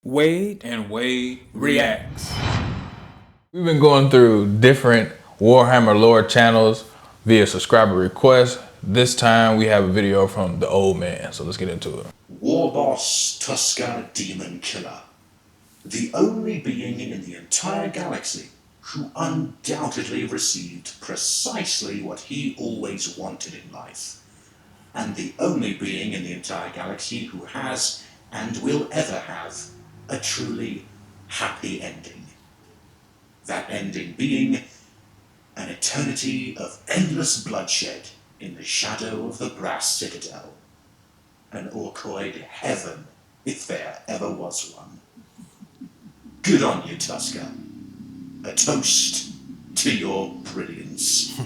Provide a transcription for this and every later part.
Wade and Wade reacts. We've been going through different Warhammer lore channels via subscriber request. This time we have a video from the old man, so let's get into it. War Boss Tuska Demon Killer, the only being in the entire galaxy who undoubtedly received precisely what he always wanted in life, and the only being in the entire galaxy who has and will ever have a truly happy ending. That ending being an eternity of endless bloodshed in the shadow of the Brass Citadel. An Orcoid heaven, if there ever was one. Good on you, Tuska. A toast to your brilliance.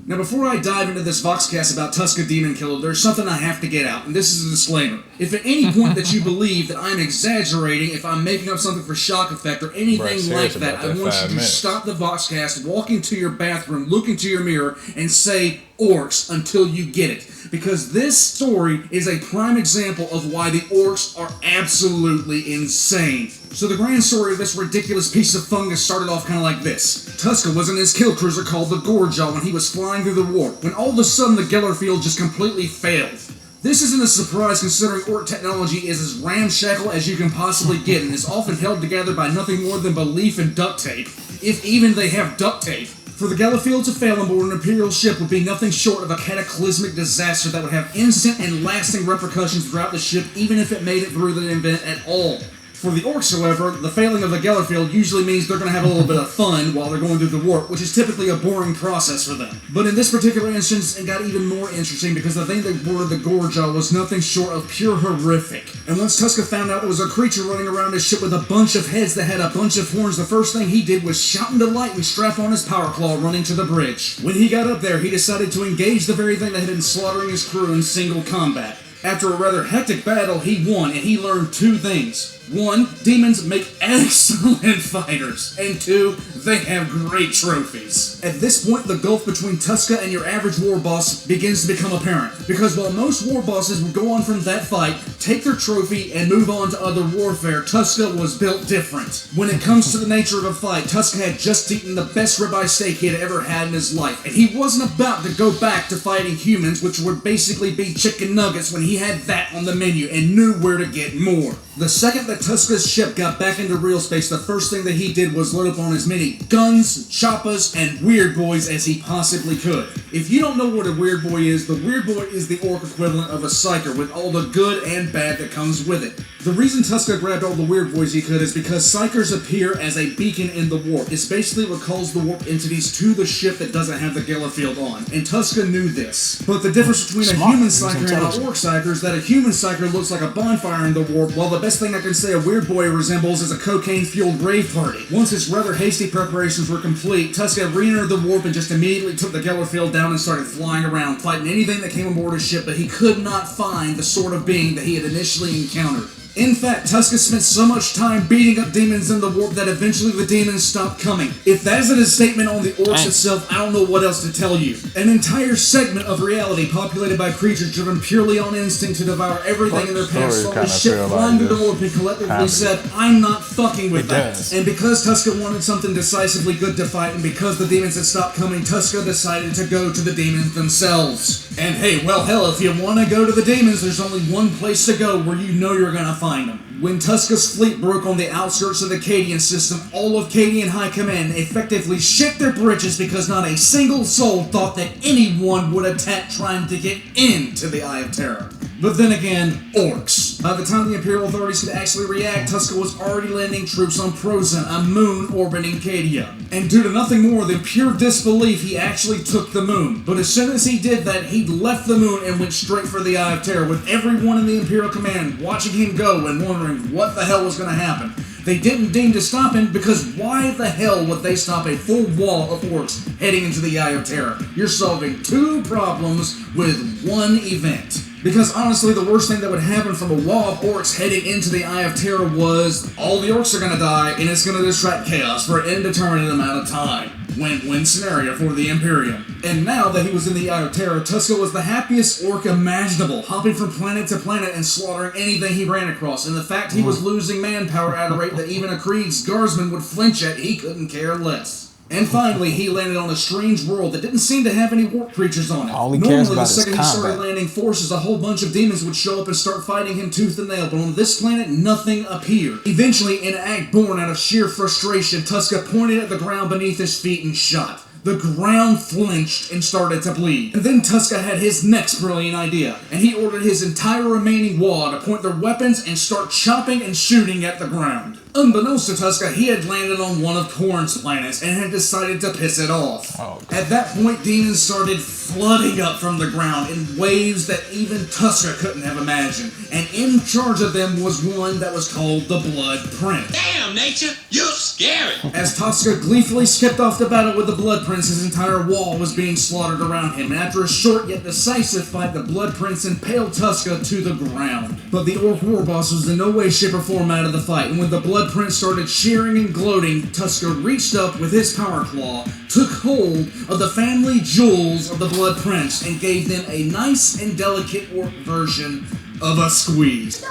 Now, before I dive into this Voxcast about Tuska Demon Killer, there's something I have to get out, and this is a disclaimer. If at any point that you believe that I'm exaggerating, if I'm making up something for shock effect or anything like that, I want you to stop the Voxcast, walk into your bathroom, look into your mirror, and say orcs until you get it. Because this story is a prime example of why the orcs are absolutely insane. So the grand story of this ridiculous piece of fungus started off kind of like this. Tuska was in his kill cruiser called the Gorejaw when he was flying through the warp, when all of a sudden the Geller field just completely failed. This isn't a surprise considering orc technology is as ramshackle as you can possibly get and is often held together by nothing more than belief and duct tape, if even they have duct tape. For the Galliffield to fail on board an Imperial ship would be nothing short of a cataclysmic disaster that would have instant and lasting repercussions throughout the ship, even if it made it through the event at all. For the orcs, however, the failing of the Gellerfield usually means they're going to have a little bit of fun while they're going through the warp, which is typically a boring process for them. But in this particular instance, it got even more interesting because the thing that boarded the Gorejaw was nothing short of pure horrific. And once Tuska found out there was a creature running around his ship with a bunch of heads that had a bunch of horns, the first thing he did was shout in delight and strap on his power claw running to the bridge. When he got up there, he decided to engage the very thing that had been slaughtering his crew in single combat. After a rather hectic battle, he won, and he learned two things. One, demons make excellent fighters, and two, they have great trophies. At this point, the gulf between Tuska and your average war boss begins to become apparent, because while most war bosses would go on from that fight, take their trophy, and move on to other warfare, Tuska was built different. When it comes to the nature of a fight, Tuska had just eaten the best ribeye steak he had ever had in his life, and he wasn't about to go back to fighting humans, which would basically be chicken nuggets when he had that on the menu and knew where to get more. The second that Tuska's ship got back into real space, the first thing that he did was load up on as many guns, choppas, and weird boys as he possibly could. If you don't know what a weird boy is, the weird boy is the orc equivalent of a psyker with all the good and bad that comes with it. The reason Tuska grabbed all the weird boys he could is because psykers appear as a beacon in the warp. It's basically what calls the warp entities to the ship that doesn't have the Gellerfield on, and Tuska knew this. But the difference between a human psyker and an orc psyker is that a human psyker looks like a bonfire in the warp, while the best thing I can say a weird boy resembles is a cocaine-fueled rave party. Once his rather hasty preparations were complete, Tuska re-entered the warp and just immediately took the Gellerfield down and started flying around, fighting anything that came aboard his ship, but he could not find the sort of being that he had initially encountered. In fact, Tuska spent so much time beating up demons in the warp that eventually the demons stopped coming. If that isn't a statement on the orcs itself, I don't know what else to tell you. An entire segment of reality populated by creatures driven purely on instinct to devour everything in their path saw the ship flying through the warp and collectively said, I'm not fucking with that. And because Tuska wanted something decisively good to fight, and because the demons had stopped coming, Tuska decided to go to the demons themselves. And hey, well hell, if you want to go to the demons, there's only one place to go where you know you're gonna find them. When Tuska's fleet broke on the outskirts of the Cadian system, all of Cadian High Command effectively shit their britches because not a single soul thought that anyone would attack trying to get into the Eye of Terror. But then again, orcs. By the time the Imperial authorities could actually react, Tuska was already landing troops on Prozan, a moon orbiting Cadia. And due to nothing more than pure disbelief, he actually took the moon. But as soon as he did that, he left the moon and went straight for the Eye of Terror, with everyone in the Imperial command watching him go and wondering what the hell was going to happen. They didn't deign to stop him because why the hell would they stop a full wall of orcs heading into the Eye of Terror? You're solving two problems with one event. Because honestly, the worst thing that would happen from a wall of orcs heading into the Eye of Terror was all the orcs are going to die and it's going to distract chaos for an indeterminate amount of time. Win-win scenario for the Imperium. And now that he was in the Eye of Terror, Tuska was the happiest orc imaginable, hopping from planet to planet and slaughtering anything he ran across. And the fact he was losing manpower at a rate that even a Creed's guardsman would flinch at, he couldn't care less. And finally, he landed on a strange world that didn't seem to have any orc creatures on it. All he cares Normally, about the is second he started combat. landing forces, a whole bunch of demons would show up and start fighting him tooth and nail, but on this planet, nothing appeared. Eventually, in an act born out of sheer frustration, Tuska pointed at the ground beneath his feet and shot. The ground flinched and started to bleed. And then Tuska had his next brilliant idea, and he ordered his entire remaining wad to point their weapons and start chopping and shooting at the ground. Unbeknownst to Tuska, he had landed on one of Korn's planets and had decided to piss it off. At that point, demons started flooding up from the ground in waves that even Tuska couldn't have imagined. And in charge of them was one that was called the Blood Prince. Damn, nature, you're scary. As Tuska gleefully skipped off the battle with the Blood Prince, his entire wall was being slaughtered around him. And after a short yet decisive fight, the Blood Prince impaled Tuska to the ground. But the Orc War Boss was in no way, shape, or form out of the fight. And when the Blood Prince started cheering and gloating, Tuska reached up with his power claw, took hold of the family jewels of the Blood Prince, and gave them a nice and delicate orc version of a squeeze.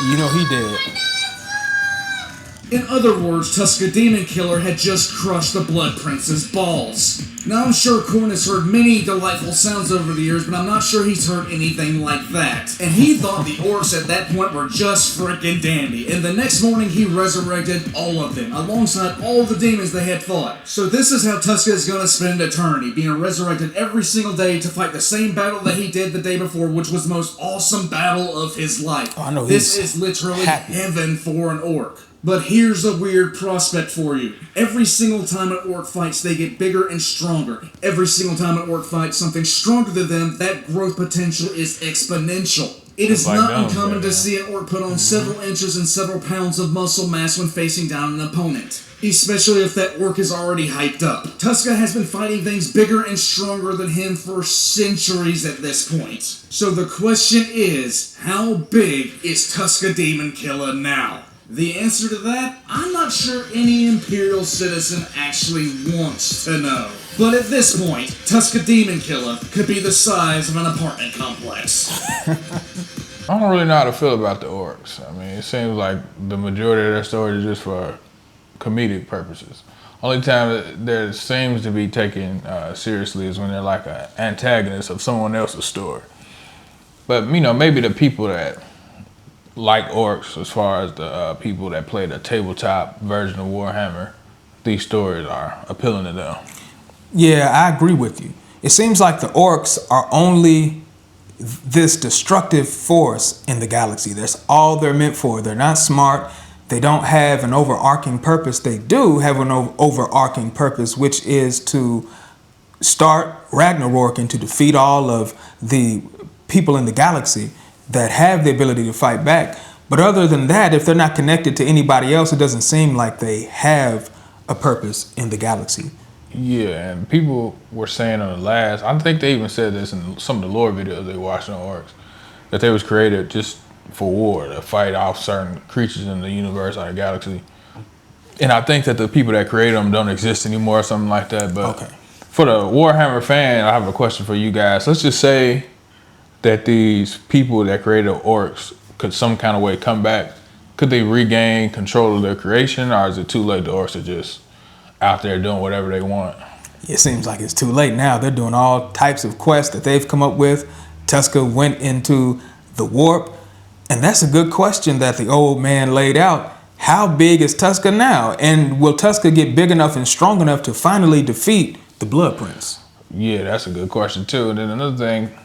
You know he did. In other words, Tuska Demon Killer had just crushed the Blood Prince's balls. Now I'm sure Korn has heard many delightful sounds over the years, but I'm not sure he's heard anything like that. And he thought the orcs at that point were just frickin' dandy. And the next morning he resurrected all of them, alongside all the demons they had fought. So this is how Tuska is gonna spend eternity, being resurrected every single day to fight the same battle that he did the day before, which was the most awesome battle of his life. Oh, I know this he's is literally happy. heaven for an orc. But here's a weird prospect for you. Every single time an orc fights, they get bigger and stronger. Every single time an orc fights something stronger than them, that growth potential is exponential. It is like not them, uncommon man. to see an orc put on several inches and several pounds of muscle mass when facing down an opponent, especially if that orc is already hyped up. Tuska has been fighting things bigger and stronger than him for centuries at this point. So the question is, how big is Tuska Demon Killer now? The answer to that, I'm not sure any Imperial citizen actually wants to know. But at this point, Tuska Demon Killer could be the size of an apartment complex. I don't really know how to feel about the orcs. I mean, it seems like the majority of their stories are just for comedic purposes. Only time that there seems to be taken seriously is when they're like an antagonist of someone else's story. But, you know, maybe the people that like orcs, as far as the people that play the tabletop version of Warhammer, these stories are appealing to them. Yeah, I agree with you. It seems like the orcs are only this destructive force in the galaxy. That's all they're meant for. They're not smart. They don't have an overarching purpose. They do have an overarching purpose, which is to start Ragnarok and to defeat all of the people in the galaxy that have the ability to fight back. But other than that, if they're not connected to anybody else, it doesn't seem like they have a purpose in the galaxy. Yeah, and people were saying on the last, I think they even said this in some of the lore videos they watched on orcs, that they was created just for war, to fight off certain creatures in the universe or the galaxy. And I think that the people that created them don't exist anymore or something like that. But Okay. For the Warhammer fan, I have a question for you guys. Let's just say that these people that created orcs could some kind of way come back. Could they regain control of their creation, or is it too late? The orcs are just out there doing whatever they want. It seems like it's too late now. They're doing all types of quests that they've come up with. Tuska went into the warp. And that's a good question that the old man laid out. How big is Tuska now? And will Tuska get big enough and strong enough to finally defeat the Blood Prince? Yeah, that's a good question too. And then another thing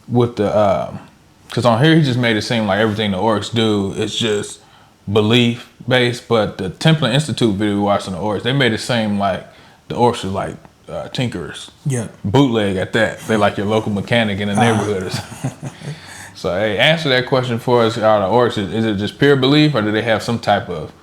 with the, because on here he just made it seem like everything the orcs do is just belief based, but the Temple Institute video we watched on the orcs, they made it seem like the orcs are like tinkerers. Yeah. Bootleg at that. They like your local mechanic in the neighborhood or something. So hey, answer that question for us. Are the orcs, is it just pure belief, or do they have some type of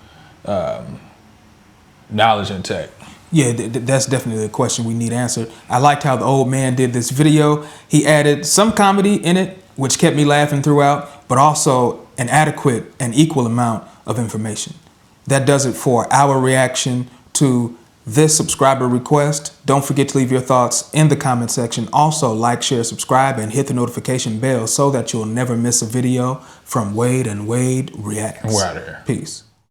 knowledge and tech? Yeah, that's definitely the question we need answered. I liked how the old man did this video. He added some comedy in it, which kept me laughing throughout, but also an adequate and equal amount of information. that does it for our reaction to this subscriber request. Don't forget to leave your thoughts in the comment section. Also, like, share, subscribe, and hit the notification bell so that you'll never miss a video from Wade and Wade Reacts. We're out of here. Peace.